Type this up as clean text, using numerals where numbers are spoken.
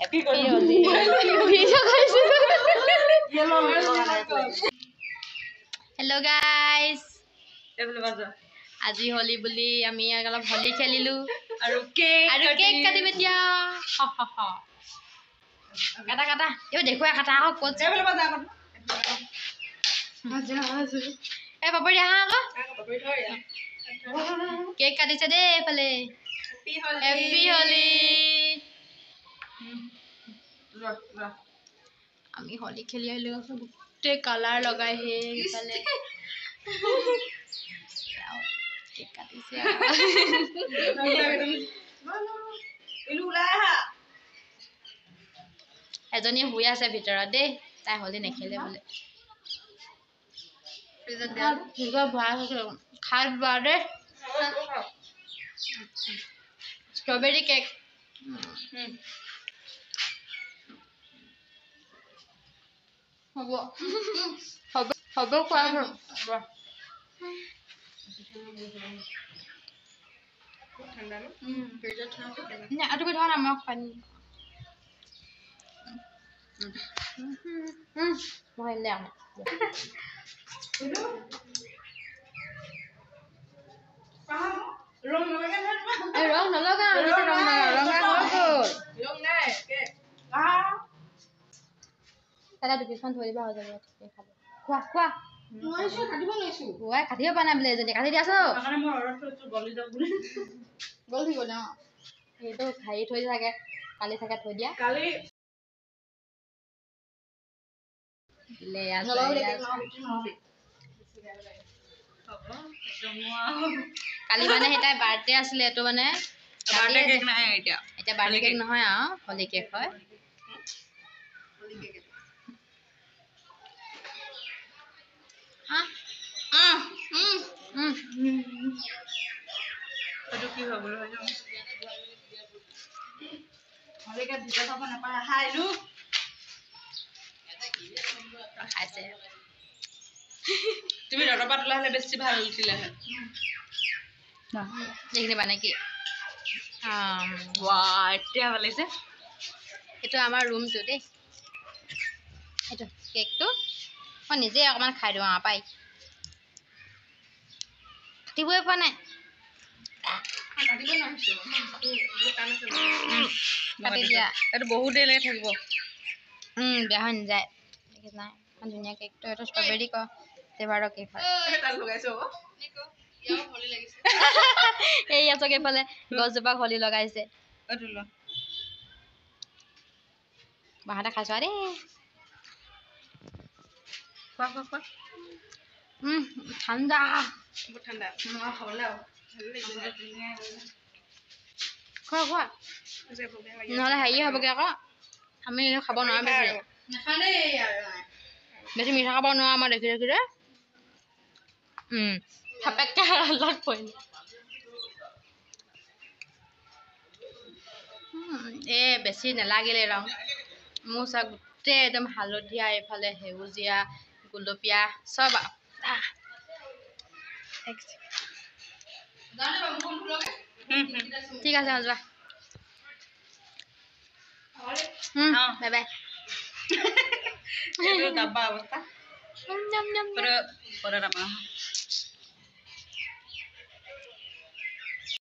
কি হলি hello' guys আজি হলি বুলি আমি অলপ হলি খেলিলো আৰু কেক কাটিম এতিয়া কাটা কাটা এই দেখুৱা কাটা আকৌ ক'ত এই পাপৰি আহা আকৌ কেক কাটিছে দেই এইফালে হেপী হলি আমি হলি খেলি আহিলো গোটেই কালাৰ লগাই সেইফালে কেক কাটিছে এজনী শুই আছে ভিতৰত দেই তাই হলি নেখেলে বোলে খাই বাদে স্ট্ৰবেৰী কেক হ'ব হ'ব হ'ব খোৱা আৰু ধৰা আমাক পানী মই লেম ৰং নলগা দাদা দুপিছমান থৈ দিবা হৈ যাব খোৱা খোৱা কাটিব পৰা নাই বোলে এজনী কাটি দিয়াছো সেইটো হেৰি থৈ থাকে কালি থাকে থৈ দিয়া কালি মানে সেই তাই বাৰ্থডে আছিলে এইটো মানে এতিয়া বাৰ্থডে কেক নহয় আৰু হলি কেক হয় তুমি ৰবাত ওলা হলে বেছি ভাল হৈছিলে দেখিবা নেকি এতিয়া ভাল লাগিছে এইটো আমাৰ ৰুমটো দেই এইটো কেকটো মই নিজে অকণমান খাই দিওঁ পাই কাটিবই পোৱা নাই কাটি দিয়া এইটো বহুত দেৰিলৈকে থাকিব বেয়া হৈ নাযায় নাই ইমান ধুনীয়া কেকটো এইটো ষ্ট্ৰবেৰী ফ্লেভাৰৰ কেক হয় এই আছক এইফালে গছজোপাক হলি লগাইছে বাহঁতে খাইছো দেই ঠাণ্ডা খোৱা খোৱা নহ'লে হেৰি হ'বগৈ আকৌ আমি খাব নোৱাৰোঁ বেছি মিঠা খাব নোৱাৰোঁ আমাৰ দেখি দেখি যে থাপেককৈ লগ পৰিলে বেছি নালাগিলে ৰং মোৰ চা গোটেই একদম হালধীয়া এইফালে সেউজীয়া গুলপীয়া চব ঠিক আছে যোৱা বাই বাই